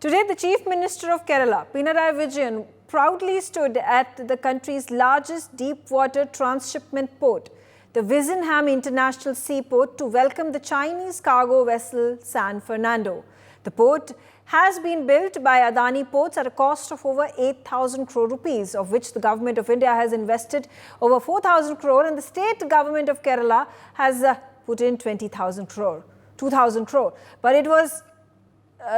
Today, the Chief Minister of Kerala, Pinarayi Vijayan, proudly stood at the country's largest deep-water transshipment port, the Vizhinjam International Seaport, to welcome the Chinese cargo vessel San Fernando. The port has been built by Adani Ports at a cost of over 8,000 crore rupees, of which the Government of India has invested over 4,000 crore and the state government of Kerala has put in 2,000 crore. But it was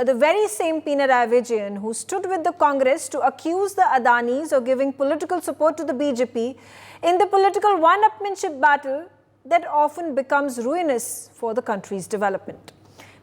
the very same Pinarayi Vijayan who stood with the Congress to accuse the Adanis of giving political support to the BJP in the political one-upmanship battle that often becomes ruinous for the country's development.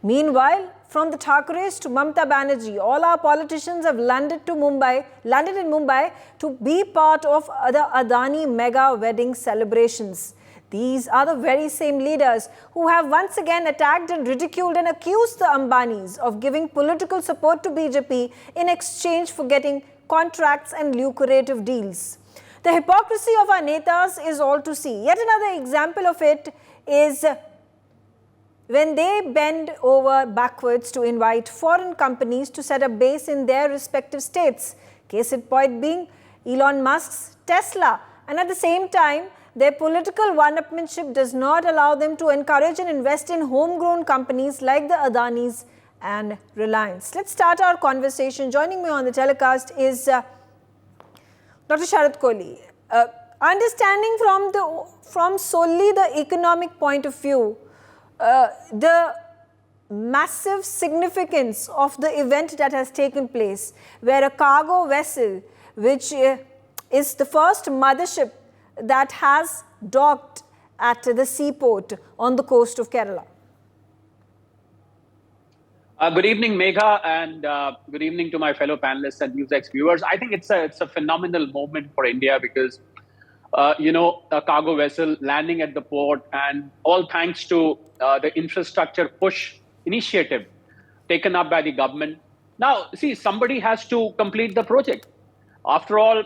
Meanwhile, from the Thackerays to Mamata Banerjee, all our politicians have landed in Mumbai to be part of the Adani mega wedding celebrations. These are the very same leaders who have once again attacked and ridiculed and accused the Ambanis of giving political support to BJP in exchange for getting contracts and lucrative deals. The hypocrisy of our netas is all to see. Yet another example of it is when they bend over backwards to invite foreign companies to set up base in their respective states. Case in point being Elon Musk's Tesla. And at the same time, their political one-upmanship does not allow them to encourage and invest in homegrown companies like the Adanis and Reliance. Let's start our conversation. Joining me on the telecast is Dr. Sharad Kohli. Understanding from solely the economic point of view, the massive significance of the event that has taken place, where a cargo vessel, which is the first mothership that has docked at the seaport on the coast of Kerala. Good evening, Megha, and good evening to my fellow panelists and NewsX viewers. I think it's a phenomenal moment for India because, a cargo vessel landing at the port, and all thanks to the infrastructure push initiative taken up by the government. Now, see, somebody has to complete the project. After all,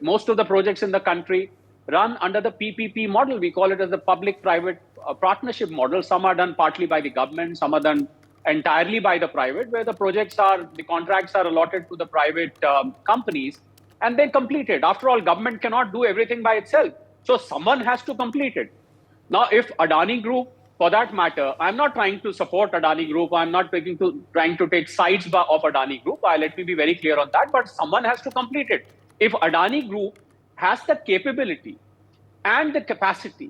most of the projects in the country run under the PPP model. We call it as the public-private partnership model. Some are done partly by the government, some are done entirely by the private, where the contracts are allotted to the private companies and they complete it. After all, government cannot do everything by itself. So someone has to complete it. Now, if Adani Group, for that matter, I'm not trying to support Adani Group. I'm not trying to take sides of Adani Group. Let me be very clear on that. But someone has to complete it. If Adani Group has the capability and the capacity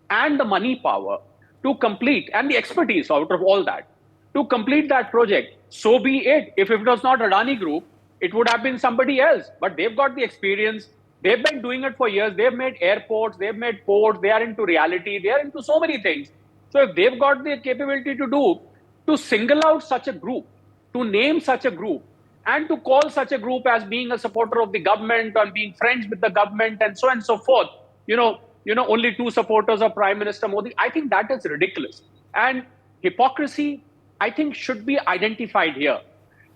and the money power to complete, and the expertise out of all that, to complete that project, so be it. If it was not Adani Group, it would have been somebody else. But they've got the experience. They've been doing it for years. They've made airports. They've made ports. They are into reality. They are into so many things. So if they've got the capability to single out such a group, to name such a group, and to call such a group as being a supporter of the government or being friends with the government and so on and so forth, only two supporters of Prime Minister Modi, I think that is ridiculous. And hypocrisy, I think, should be identified here.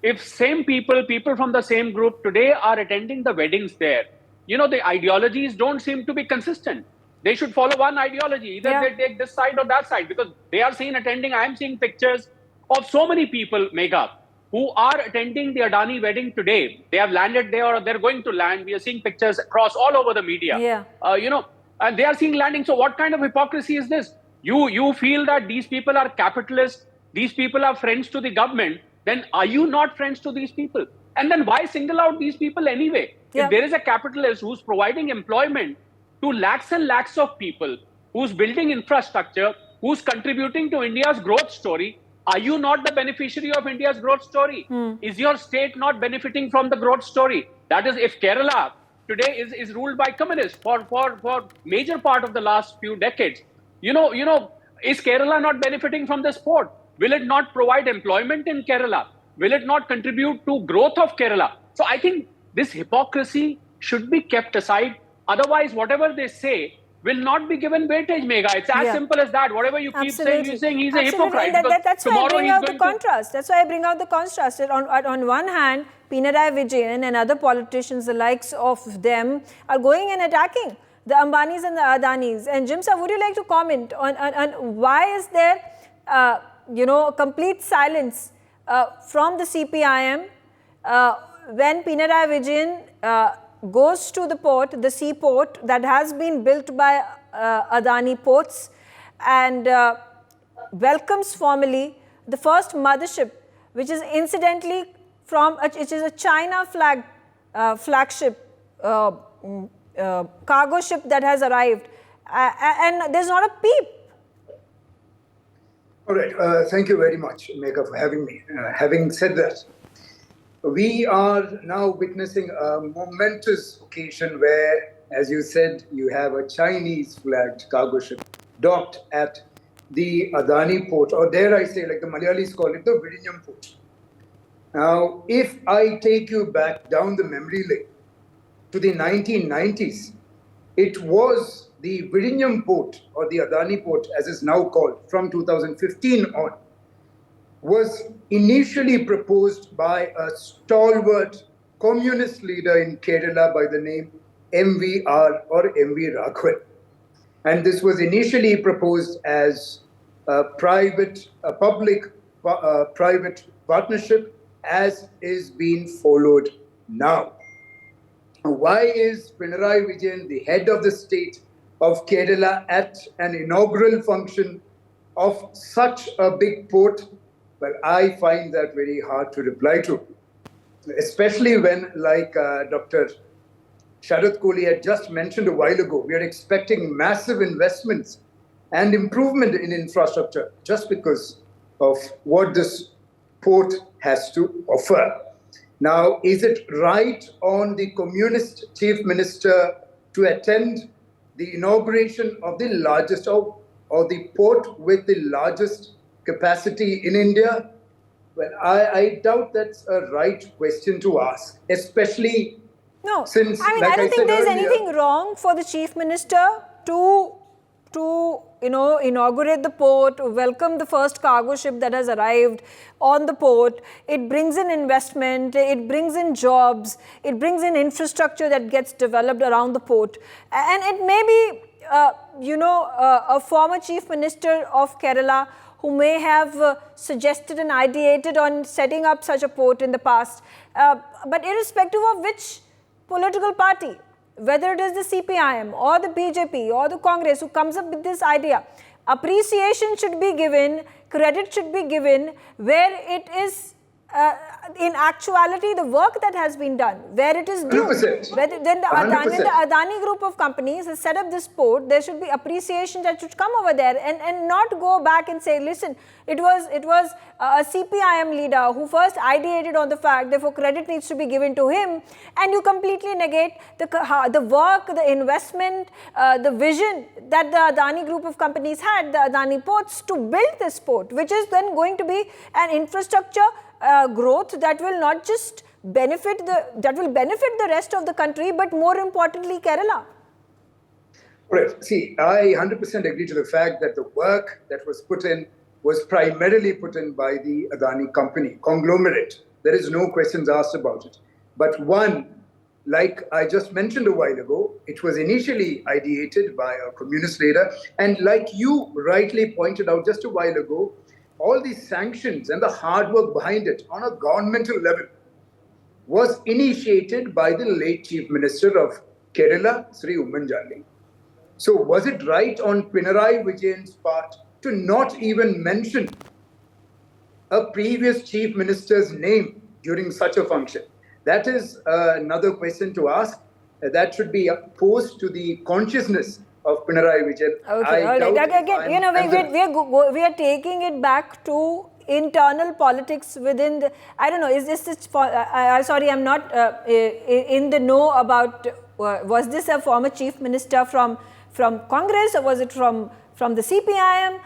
If same people from the same group today are attending the weddings there, the ideologies don't seem to be consistent. They should follow one ideology. Either they take this side or that side, because they are seen attending. I am seeing pictures of so many people, Megha, who are attending the Adani wedding today. They have landed there or they're going to land. We are seeing pictures across all over the media. And they are seeing landing. So what kind of hypocrisy is this? You feel that these people are capitalists, these people are friends to the government, then are you not friends to these people? And then why single out these people anyway? If there is a capitalist who's providing employment to lakhs and lakhs of people, who's building infrastructure, who's contributing to India's growth story, are you not the beneficiary of India's growth story? Is your state not benefiting from the growth story? That is, if Kerala today is ruled by communists for major part of the last few decades, is Kerala not benefiting from this port? Will it not provide employment in Kerala? Will it not contribute to growth of Kerala? So I think this hypocrisy should be kept aside. Otherwise, whatever they say will not be given weightage, Megha. It's as simple as that. Whatever you keep saying, you're saying he's a hypocrite. That's why I bring out the contrast. That's why I bring out the contrast. On one hand, Pinarayi Vijayan and other politicians, the likes of them, are going and attacking the Ambanis and the Adanis. And Jim, sir, would you like to comment on why is there, complete silence from the CPIM, when Pinarayi Vijayan goes to the port, the seaport that has been built by Adani Ports, and welcomes formally the first mothership, which is incidentally it is a China flagship cargo ship that has arrived, and there's not a peep. All right. Thank you very much, Megha, for having me. Having said that, we are now witnessing a momentous occasion where, as you said, you have a Chinese-flagged cargo ship docked at the Adani port, or dare I say, like the Malayalis call it, the Vizhinjam port. Now, if I take you back down the memory lane to the 1990s, it was the Vizhinjam port, or the Adani port as is now called, from 2015 on, was initially proposed by a stalwart communist leader in Kerala by the name MVR or MV Raghavan. And this was initially proposed as a public-private partnership, as is being followed now. Why is Pinarayi Vijayan, the head of the state of Kerala, at an inaugural function of such a big port? Well, I find that very hard to reply to, especially when, like Dr. Sharad Kohli had just mentioned a while ago, we are expecting massive investments and improvement in infrastructure just because of what this port has to offer. Now, is it right on the communist chief minister to attend the inauguration of the largest or the port with the largest capacity in India? Well, I doubt that's a right question to ask, especially since, I don't think there's anything wrong for the chief minister to inaugurate the port, welcome the first cargo ship that has arrived on the port. It brings in investment, it brings in jobs, it brings in infrastructure that gets developed around the port. And it may be, a former chief minister of Kerala who may have suggested and ideated on setting up such a port in the past. But irrespective of which political party, whether it is the CPIM or the BJP or the Congress who comes up with this idea, appreciation should be given, credit should be given where it is, in actuality, the work that has been done, where it is due. 100%. Then the Adani group of companies has set up this port, there should be appreciation that should come over there and not go back and say, listen, it was a CPIM leader who first ideated on the fact, therefore credit needs to be given to him, and you completely negate the work, the investment, the vision that the Adani group of companies had, the Adani Ports, to build this port, which is then going to be an infrastructure growth that will not just benefit the rest of the country, but more importantly, Kerala. Right. See, I 100% agree to the fact that the work that was put in was primarily put in by the Adani company, conglomerate. There is no questions asked about it. But one, like I just mentioned a while ago, it was initially ideated by a communist leader. And like you rightly pointed out just a while ago, all these sanctions and the hard work behind it on a governmental level was initiated by the late Chief Minister of Kerala, Sri Ummanjali. So was it right on Pinarayi Vijayan's part to not even mention a previous Chief Minister's name during such a function? That is another question to ask. That should be posed to the consciousness of Pinarayi Vijayan. Okay, all right. Again, we are taking it back to internal politics within the, I don't know, is this, sorry, I'm not in the know about, was this a former chief minister from Congress, or was it from the CPIM?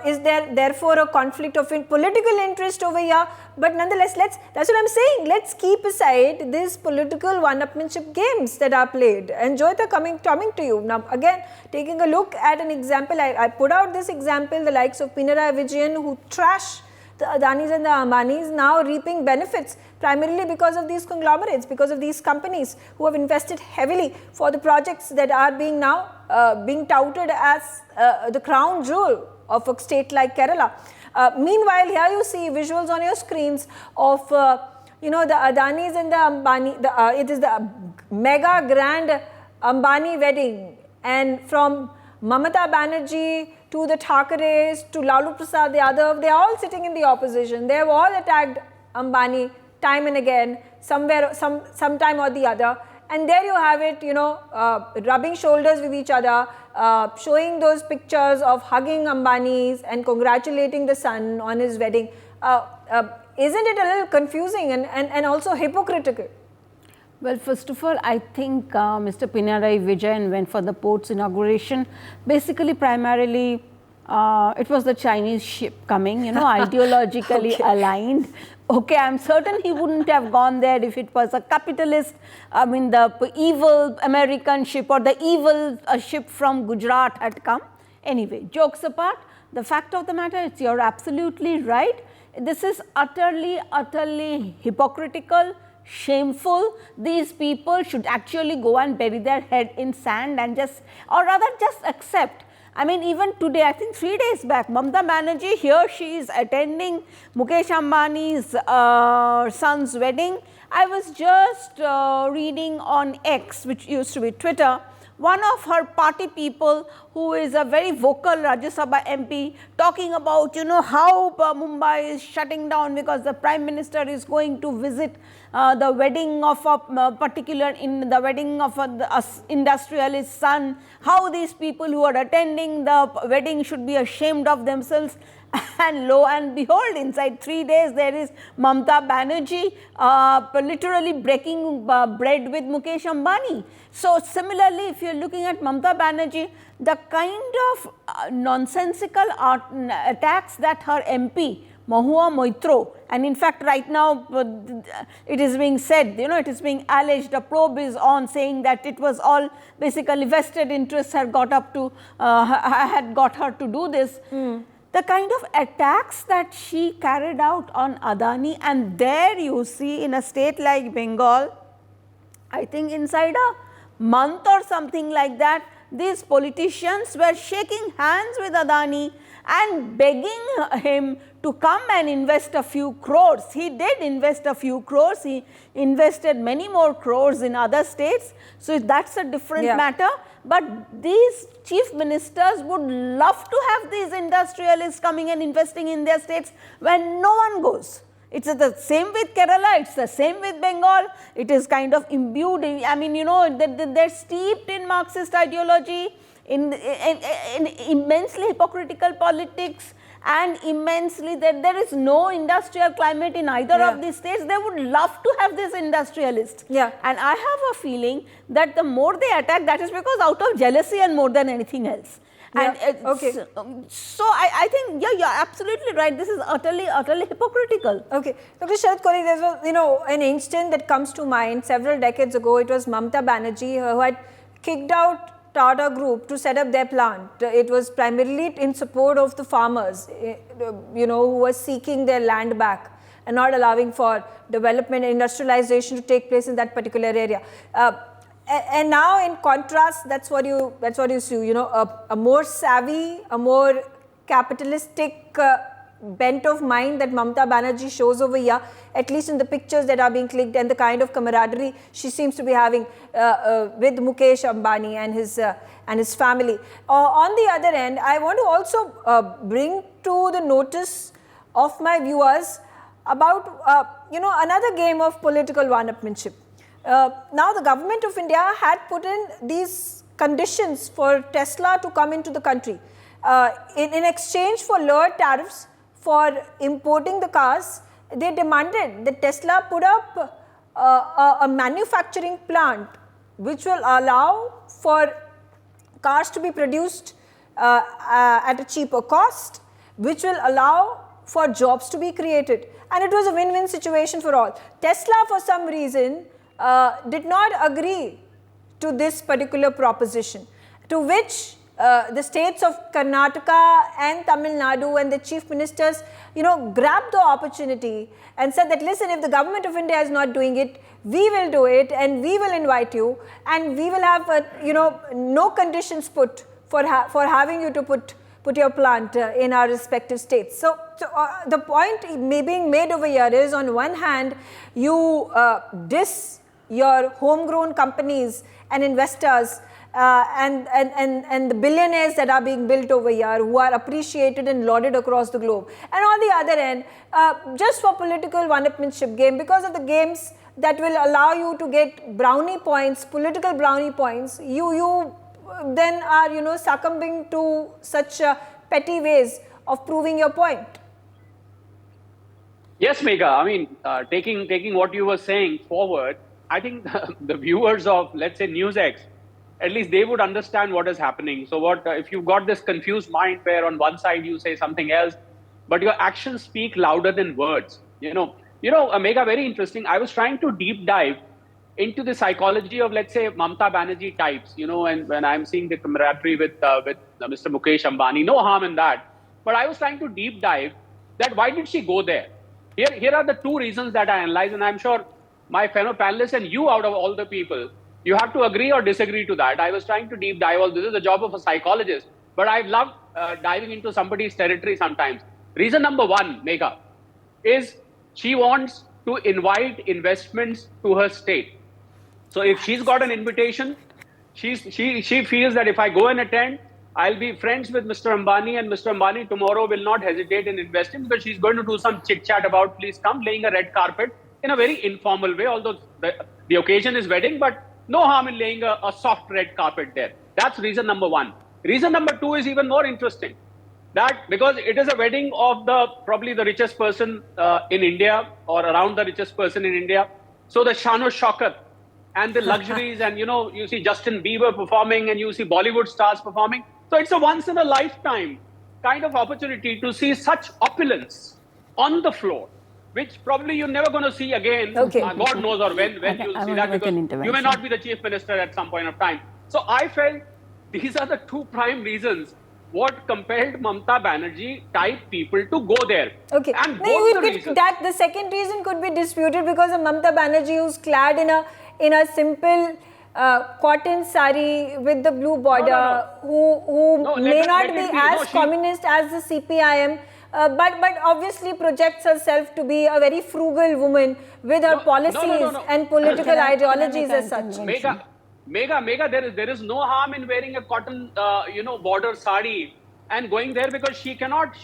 Is there therefore a conflict of political interest over here? But nonetheless, that's what I'm saying. Let's keep aside these political one-upmanship games that are played. And Joyita, coming to you. Now, again, taking a look at an example, I put out this example, the likes of Pinarayi Vijayan, who trash the Adanis and the Ambanis, now reaping benefits primarily because of these conglomerates, because of these companies who have invested heavily for the projects that are being now being touted as the crown jewel of a state like Kerala. Meanwhile, here you see visuals on your screens of the Adanis and the Ambani. It is the mega grand Ambani wedding, and from Mamata Banerjee to the Thackerays to Lalu Prasad Yadav, they are all sitting in the opposition. They have all attacked Ambani time and again, sometime or the other. And there you have it, rubbing shoulders with each other, showing those pictures of hugging Ambanis and congratulating the son on his wedding. Isn't it a little confusing and also hypocritical? Well, first of all, I think Mr. Pinarayi Vijayan went for the port's inauguration. Basically, primarily, it was the Chinese ship coming, ideologically aligned. Okay, I'm certain he wouldn't have gone there if it was a capitalist, the evil American ship or the evil ship from Gujarat had come. Anyway, jokes apart, the fact of the matter is you're absolutely right. This is utterly hypocritical, shameful. These people should actually go and bury their head in sand and just accept. I mean, even today, I think 3 days back, Mamata Banerjee, here she is attending Mukesh Ambani's son's wedding. I was just reading on X, which used to be Twitter, one of her party people who is a very vocal Rajya Sabha MP talking about, how Mumbai is shutting down because the Prime Minister is going to visit the wedding of the wedding of a industrialist son, how these people who are attending the wedding should be ashamed of themselves. And lo and behold, inside 3 days, there is Mamata Banerjee literally breaking bread with Mukesh Ambani. So, similarly, if you are looking at Mamata Banerjee, the kind of nonsensical attacks that her MP, Mahua Moitro, and in fact, right now it is being said, it is being alleged, a probe is on saying that it was all basically vested interests had got her to do this. The kind of attacks that she carried out on Adani, and there you see in a state like Bengal, I think inside a month or something like that, these politicians were shaking hands with Adani and begging him to come and invest a few crores. He did invest a few crores. He invested many more crores in other states. So, that's a different matter. But these chief ministers would love to have these industrialists coming and investing in their states when no one goes. It's the same with Kerala, it's the same with Bengal. It is kind of imbued, they're steeped in Marxist ideology, in immensely hypocritical politics, and immensely that there is no industrial climate in either of these states. They would love to have this industrialist. And I have a feeling that the more they attack, that is because out of jealousy and more than anything else. So I think, you're absolutely right. This is utterly hypocritical. Okay. Dr. Sharad Kohli, there was, an incident that comes to mind several decades ago. It was Mamata Banerjee who had kicked out Tata Group to set up their plant. It was primarily in support of the farmers, who were seeking their land back and not allowing for development and industrialization to take place in that particular area. And now, in contrast, that's what you see. A more savvy, a more capitalistic bent of mind that Mamata Banerjee shows over here, at least in the pictures that are being clicked, and the kind of camaraderie she seems to be having with Mukesh Ambani and his family. On the other end, I want to also bring to the notice of my viewers about another game of political one-upmanship. Now, the government of India had put in these conditions for Tesla to come into the country. In exchange for lower tariffs for importing the cars, they demanded that Tesla put up a manufacturing plant which will allow for cars to be produced at a cheaper cost, which will allow for jobs to be created. And it was a win-win situation for all. Tesla, for some reason, did not agree to this particular proposition, to which the states of Karnataka and Tamil Nadu and the chief ministers, grabbed the opportunity and said that, listen, if the government of India is not doing it, we will do it, and we will invite you, and we will have, no conditions put for having you to put put your plant in our respective states. So the point being made over here is, on one hand, you diss your homegrown companies and investors and the billionaires that are being built over here, who are appreciated and lauded across the globe. And on the other end, just for political one-upmanship game, because of the games that will allow you to get brownie points, political brownie points, you then are, succumbing to such petty ways of proving your point. Yes, Megha. I mean, taking what you were saying forward, I think the viewers of, let's say, NewsX, at least they would understand what is happening. So what if you've got this confused mind where on one side you say something else, but your actions speak louder than words. Megha, very interesting. I was trying to deep dive into the psychology of, let's say, Mamata Banerjee types, and when I'm seeing the camaraderie with Mr. Mukesh Ambani, no harm in that. But I was trying to deep dive that why did she go there? Here are the two reasons that I analyze, and I'm sure my fellow panelists and you, out of all the people, you have to agree or disagree to that. I was trying to deep dive. Well, this is the job of a psychologist, but I love diving into somebody's territory sometimes. Reason number one, Megha, is she wants to invite investments to her state. So if she's got an invitation, she feels that if I go and attend, I'll be friends with Mr. Ambani, and Mr. Ambani tomorrow will not hesitate in investing because she's going to do some chit-chat about, please come, laying a red carpet in a very informal way, although the occasion is wedding, but no harm in laying a soft red carpet there. That's reason number one. Reason number two is even more interesting. That because it is a wedding of probably the richest person in India, or around the richest person in India. So the shano-shaukat and the luxuries, and you see Justin Bieber performing, and you see Bollywood stars performing. So it's a once in a lifetime kind of opportunity to see such opulence on the floor, which probably you're never going to see again. Okay. God knows, or when you'll see that, because you may not be the chief minister at some point of time. So I felt these are the two prime reasons what compelled Mamata Banerjee type people to go there. Okay. And the second reason could be disputed because of Mamata Banerjee, who's clad in a simple cotton sari with the blue border, who may not be as communist as the CPIM. But obviously projects herself to be a very frugal woman with her policies and political ideologies as such. Megha, there is no harm in wearing a cotton, border sari and going there, because she cannot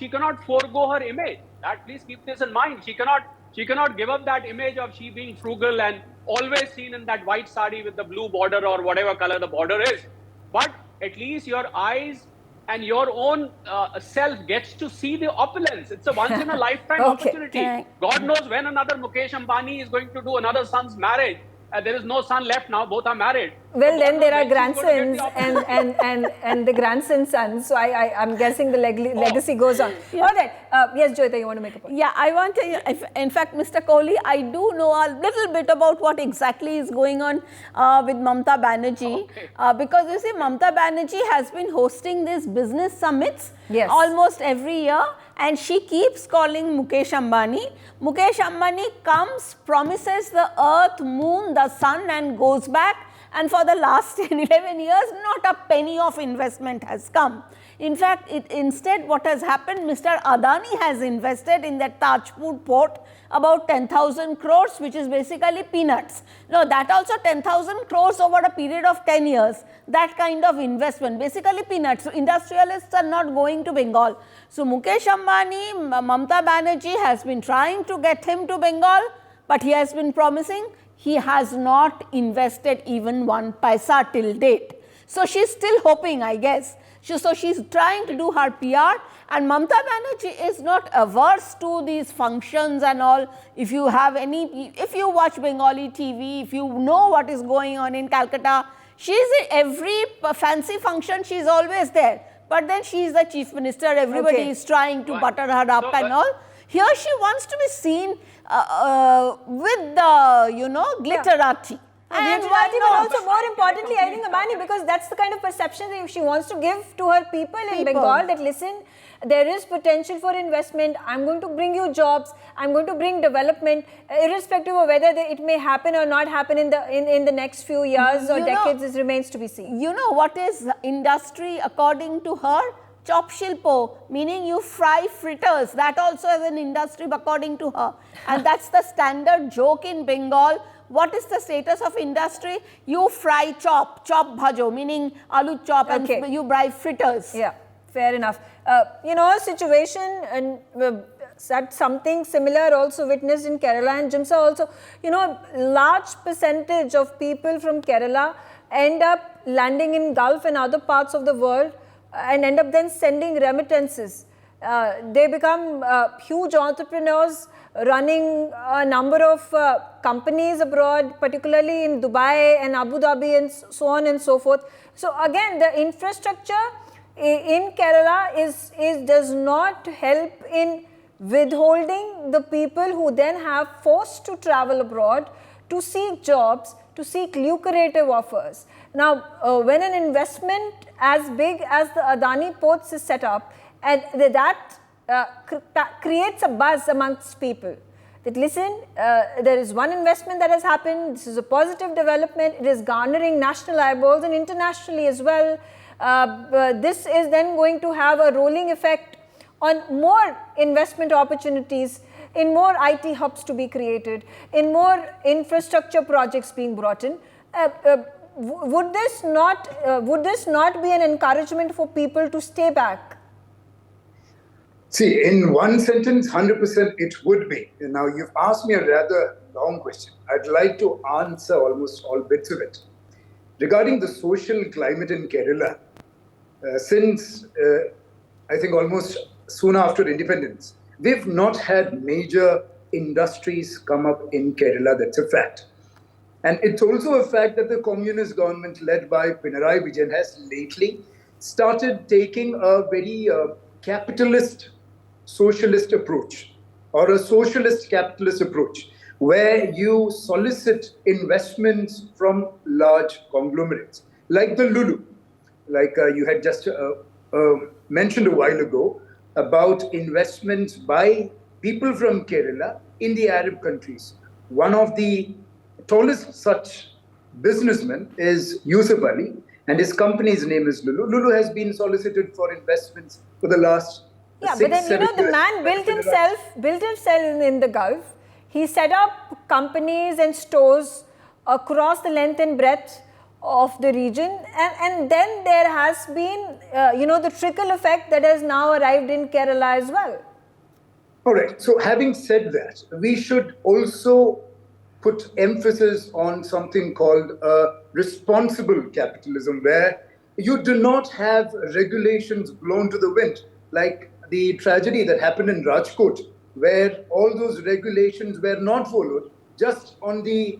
forego her image. Please keep this in mind. She cannot give up that image of she being frugal and always seen in that white sari with the blue border or whatever color the border is. But at least your eyes and your own self gets to see the opulence. It's a once in a lifetime opportunity. God knows when another Mukesh Ambani is going to do another son's marriage. There is no son left now, both are married. Well, then there are grandsons and the grandson's sons. So I'm guessing the legacy goes on. Yeah. All right. Yes, Joyita, you want to make a point? Yeah, I want to, in fact, Mr. Kohli, I do know a little bit about what exactly is going on with Mamata Banerjee. Okay. Because you see, Mamata Banerjee has been hosting these business summits almost every year. And she keeps calling Mukesh Ambani. Mukesh Ambani comes, promises the earth, moon, the sun, and goes back. And for the last 10, 11 years, not a penny of investment has come. In fact, instead what has happened, Mr. Adani has invested in that Tajpur port about 10,000 crores, which is basically peanuts. Now, that also 10,000 crores over a period of 10 years, that kind of investment, basically peanuts. So, industrialists are not going to Bengal. So, Mukesh Ambani, Mamata Banerjee has been trying to get him to Bengal, but he has been promising. He has not invested even 1 paisa till date. So, she's still hoping, I guess. So, she's trying to do her PR, and Mamata Banerjee is not averse to these functions and all. If you watch Bengali TV, if you know what is going on in Calcutta, she's in every fancy function, she's always there. But then she is the chief minister, everybody is trying to butter her up and all. Here she wants to be seen with the, glitterati. And but also more importantly, I think, Ambani, because that's the kind of perception that she wants to give to her people in Bengal, that listen, there is potential for investment, I'm going to bring you jobs, I'm going to bring development, irrespective of whether it may happen or not happen in the next few years or decades, it remains to be seen. You know what is industry according to her? chop shilpo, meaning you fry fritters, that also is an industry according to her. And that's the standard joke in Bengal. What is the status of industry? You fry chop bhajo, meaning aloo chop, and you fry fritters. Yeah, fair enough. Situation and that something similar also witnessed in Kerala and Jimsa also. Large percentage of people from Kerala end up landing in Gulf and other parts of the world and end up then sending remittances. They become huge entrepreneurs running a number of companies abroad, particularly in Dubai and Abu Dhabi and so on and so forth. So again, the infrastructure in Kerala does not help in withholding the people who then have forced to travel abroad to seek jobs, to seek lucrative offers. Now, when an investment as big as the Adani Ports is set up, and that creates a buzz amongst people that listen, there is one investment that has happened, this is a positive development, it is garnering national eyeballs and internationally as well. This is then going to have a rolling effect on more investment opportunities, in more IT hubs to be created, in more infrastructure projects being brought in. Would this not be an encouragement for people to stay back? See, in one sentence, 100% it would be. Now, you've asked me a rather long question. I'd like to answer almost all bits of it. Regarding the social climate in Kerala, since I think almost soon after independence, we've not had major industries come up in Kerala. That's a fact. And it's also a fact that the communist government led by Pinarayi Vijayan has lately started taking a very capitalist socialist approach, or a socialist capitalist approach, where you solicit investments from large conglomerates like the Lulu, like you had just mentioned a while ago, about investments by people from Kerala in the Arab countries. One of the tallest such businessmen is Yusuf Ali, and his company's name is Lulu. Lulu has been solicited for investments for the last 6, but then 7 the years. man built himself in the Gulf. He set up companies and stores across the length and breadth of the region, and then there has been the trickle effect that has now arrived in Kerala as well. All right. So having said that, we should also put emphasis on something called responsible capitalism, where you do not have regulations blown to the wind, like the tragedy that happened in Rajkot, where all those regulations were not followed just on the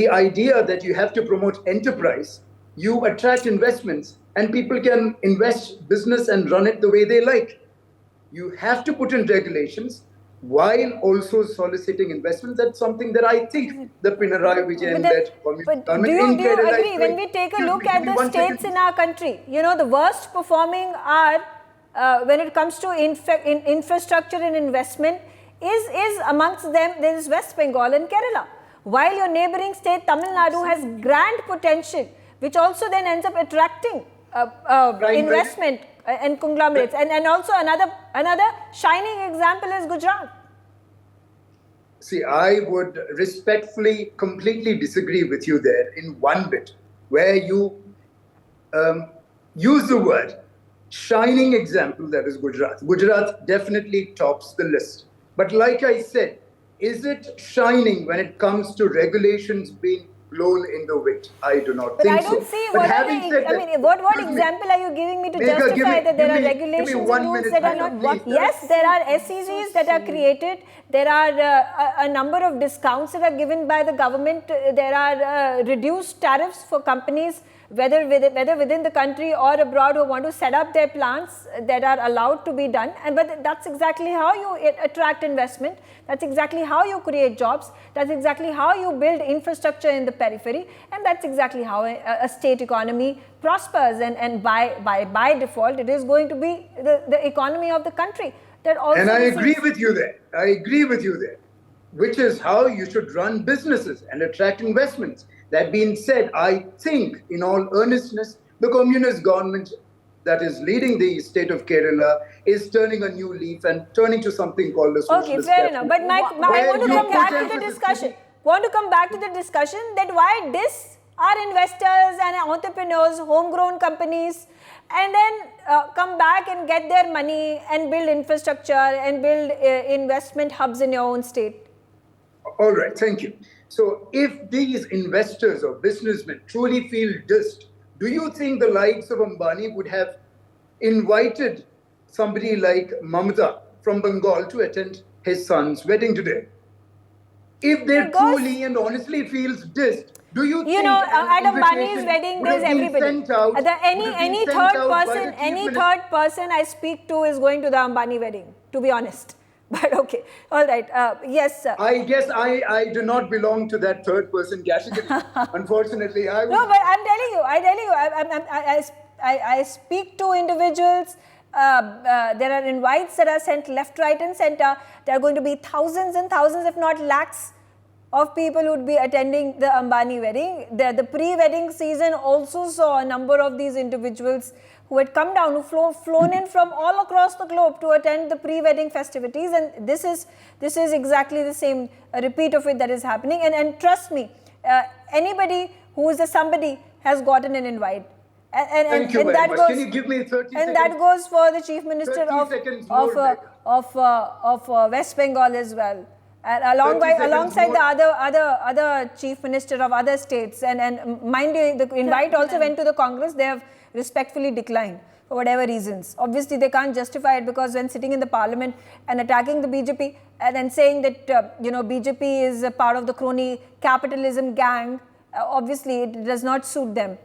idea that you have to promote enterprise. You attract investments and people can invest business and run it the way they like. You have to put in regulations while also soliciting investments. That's something that I think the Pinarayi Vijayan-led But do you agree, when we take a look at the states in our country, the worst performing are, when it comes to infrastructure and investment, is amongst them, there is West Bengal and Kerala. While your neighboring state, Tamil Nadu, has grand potential, which also then ends up attracting investment and conglomerates. And also another shining example is Gujarat. See, I would respectfully, completely disagree with you there in one bit, where you use the word shining example, that is Gujarat. Gujarat definitely tops the list. But like I said, is it shining when it comes to regulations being blown in the wind? I do not think so. But I don't see what example are you giving me to justify that there are regulations and rules that are not? Yes, there are SEZs that are created. There are a number of discounts that are given by the government. There are reduced tariffs for companies, whether within the country or abroad, who want to set up their plants, that are allowed to be done. But that's exactly how you attract investment. That's exactly how you create jobs. That's exactly how you build infrastructure in the periphery. And that's exactly how a state economy prospers. And by default, it is going to be the economy of the country that also. And I agree with you there. Which is how you should run businesses and attract investments. That being said, I think, in all earnestness, the communist government that is leading the state of Kerala is turning a new leaf and turning to something called a socialist Okay, fair enough. But I want to come back to the discussion. That why this are investors and entrepreneurs, homegrown companies, and then come back and get their money and build infrastructure and build investment hubs in your own state. All right, thank you. So if these investors or businessmen truly feel dissed, do you think the likes of Ambani would have invited somebody like Mamata from Bengal to attend his son's wedding today? If they truly and honestly feels dissed, do you think at Ambani's wedding there's everybody. Any third person I speak to is going to the Ambani wedding, to be honest. But okay, all right. Yes, sir. I guess I do not belong to that third person category. Unfortunately, No, but I'm telling you, I speak to individuals. There are invites that are sent left, right, and center. There are going to be thousands and thousands, if not lakhs, of people who would be attending the Ambani wedding. The pre-wedding season also saw a number of these individuals who had come down, who flown in from all across the globe to attend the pre-wedding festivities, and this is exactly the same repeat of it that is happening. And trust me, anybody who is a somebody has gotten an invite. Thank you very much. Can you give me 30 seconds? And that goes for the Chief Minister of West Bengal as well. Alongside the other Chief Minister of other states, and mind you, the invite also went to the Congress. They have respectfully declined for whatever reasons. Obviously, they can't justify it because when sitting in the parliament and attacking the BJP and then saying that BJP is a part of the crony capitalism gang, obviously it does not suit them.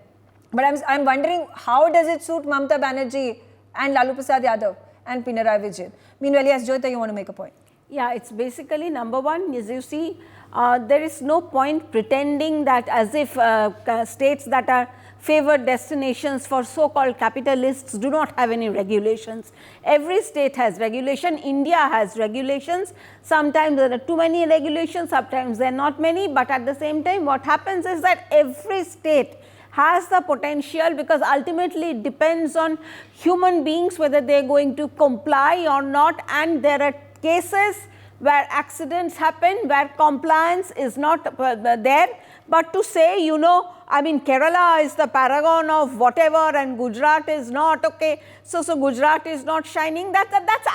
But I'm wondering, how does it suit Mamata Banerjee and Lalu Prasad Yadav and Pinarayi Vijayan? Meanwhile, yes, Jyota, you want to make a point? Yeah, it's basically number one, as you see, there is no point pretending that as if states that are favored destinations for so-called capitalists do not have any regulations. Every state has regulation. India has regulations. Sometimes there are too many regulations, sometimes there are not many, but at the same time what happens is that every state has the potential, because ultimately it depends on human beings whether they are going to comply or not, and there are cases where accidents happen, where compliance is not there. But to say, I mean, Kerala is the paragon of whatever and Gujarat is not, okay, so Gujarat is not shining, that's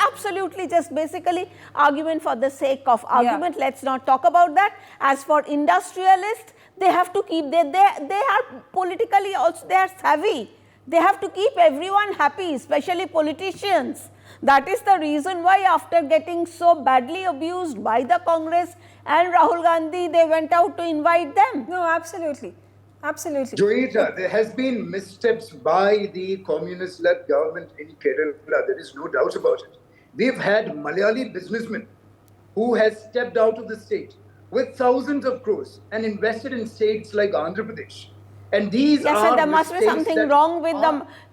absolutely just basically argument for the sake of argument. Yeah. Let's not talk about that. As for industrialists, they have to keep, they are politically also, they are savvy. They have to keep everyone happy, especially politicians. That is the reason why after getting so badly abused by the Congress and Rahul Gandhi, they went out to invite them. No, absolutely. Absolutely. Joyita, there has been missteps by the communist-led government in Kerala. There is no doubt about it. We've had Malayali businessmen who has stepped out of the state with thousands of crores and invested in states like Andhra Pradesh. And these yes, are there must be something wrong with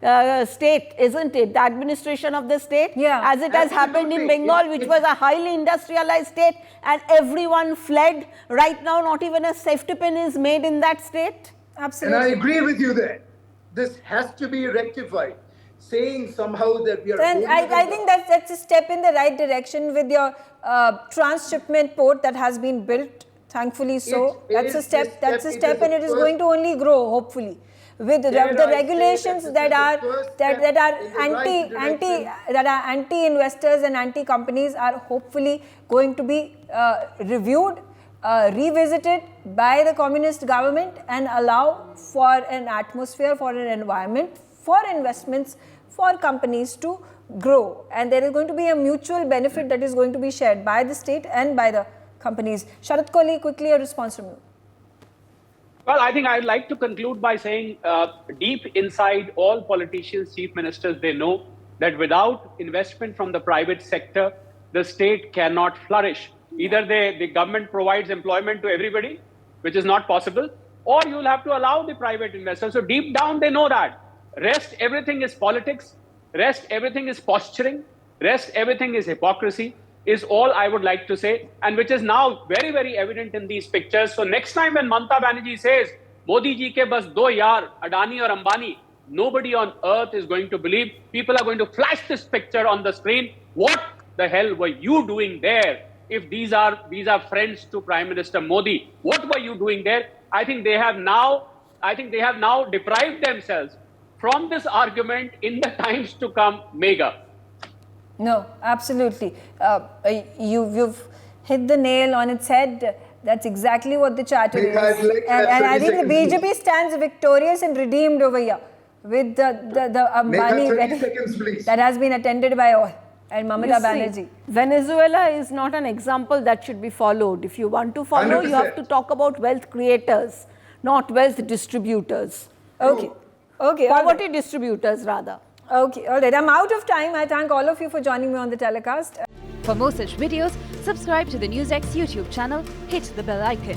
the state, isn't it? The administration of the state, as it has happened in Bengal, which was a highly industrialized state, and everyone fled. Right now, not even a safety pin is made in that state. Absolutely. And I agree with you there. This has to be rectified. Saying somehow that we are... And I think that's a step in the right direction with your transshipment port that has been built. Thankfully so. That's a step, and it is going to only grow, hopefully, with the regulations that are anti-investors and anti-companies are hopefully going to be reviewed, revisited by the communist government, and allow for an atmosphere, for an environment, for investments, for companies to grow. And there is going to be a mutual benefit that is going to be shared by the state and by the companies. Sharat Kohli, quickly a response from you. Well, I think I'd like to conclude by saying deep inside all politicians, chief ministers, they know that without investment from the private sector, the state cannot flourish. Either the government provides employment to everybody, which is not possible, or you'll have to allow the private investors. So deep down, they know that. Rest, everything is politics. Rest, everything is posturing. Rest, everything is hypocrisy, is all I would like to say, and which is now very, very evident in these pictures. So next time when Mamata Banerjee says, Modi ji ke bas do yaar, Adani or Ambani, nobody on earth is going to believe. People are going to flash this picture on the screen. What the hell were you doing there? If these are friends to Prime Minister Modi, what were you doing there? I think they have now deprived themselves from this argument in the times to come, Megha. No, absolutely. You've hit the nail on its head. That's exactly what the chatter is. And I think the BJP stands victorious and redeemed over here with the Ambani wedding that has been attended by all. And Mamata Banerjee. Venezuela is not an example that should be followed. If you want to follow, 100%. You have to talk about wealth creators, not wealth distributors. Okay. Okay. Poverty distributors, rather. Okay. All right. I'm out of time. I thank all of you for joining me on the telecast. For more such videos, subscribe to the NewsX YouTube channel, hit the bell icon.